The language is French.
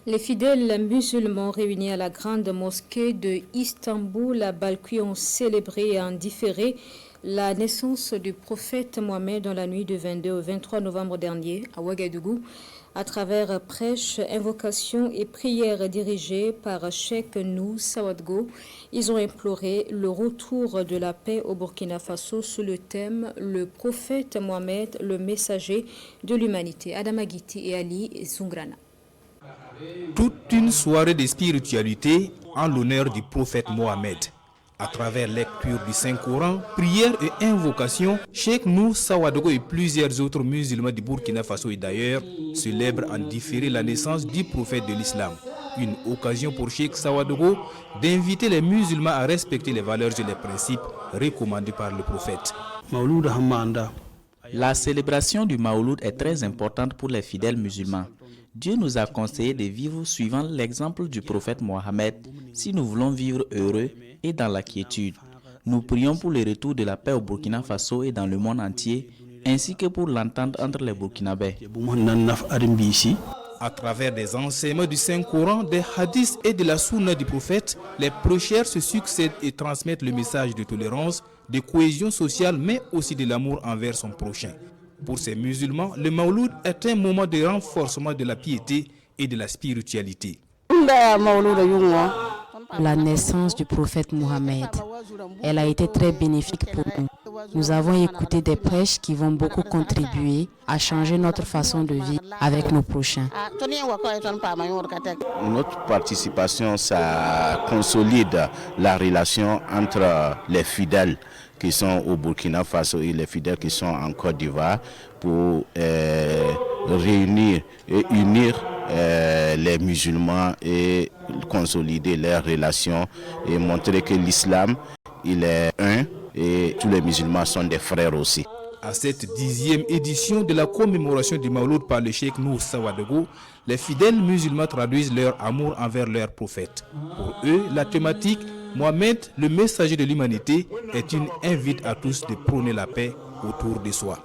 Les fidèles musulmans réunis à la grande mosquée de Istanbul à Balkhi ont célébré et en différé la naissance du prophète Mohamed dans la nuit du 22 au 23 novembre dernier à Ouagadougou à travers prêches, invocations et prières dirigées par Cheikh Nou Sawadgo. Ils ont imploré le retour de la paix au Burkina Faso sous le thème « Le prophète Mohamed, le messager de l'humanité ». Adama Guiti et Ali Zungrana. Toute une soirée de spiritualité en l'honneur du prophète Mohamed. À travers lecture du Saint-Coran, prières et invocations, Cheikh Nou Sawadgo et plusieurs autres musulmans du Burkina Faso et d'ailleurs célèbrent en différé la naissance du prophète de l'islam. Une occasion pour Cheikh Sawadgo d'inviter les musulmans à respecter les valeurs et les principes recommandés par le prophète. La célébration du Maouloud est très importante pour les fidèles musulmans. Dieu nous a conseillé de vivre suivant l'exemple du prophète Mohammed si nous voulons vivre heureux et dans la quiétude. Nous prions pour le retour de la paix au Burkina Faso et dans le monde entier, ainsi que pour l'entente entre les Burkinabés. À travers des enseignements du Saint-Coran, des hadiths et de la sunna du prophète, les prêcheurs se succèdent et transmettent le message de tolérance, de cohésion sociale, mais aussi de l'amour envers son prochain. Pour ces musulmans, le Mawlud est un moment de renforcement de la piété et de la spiritualité. La naissance du prophète Mohamed, elle a été très bénéfique pour nous. Nous avons écouté des prêches qui vont beaucoup contribuer à changer notre façon de vivre avec nos prochains. Notre participation, ça consolide la relation entre les fidèles qui sont au Burkina Faso et les fidèles qui sont en Côte d'Ivoire pour réunir et unir les musulmans et consolider leurs relations et montrer que l'islam, il est un et tous les musulmans sont des frères aussi. À cette 10e édition de la commémoration du Mawlud par le Cheikh Nou Sawadgo, les fidèles musulmans traduisent leur amour envers leur prophète. Pour eux, la thématique Mohamed, le messager de l'humanité, est une invite à tous de prôner la paix autour de soi.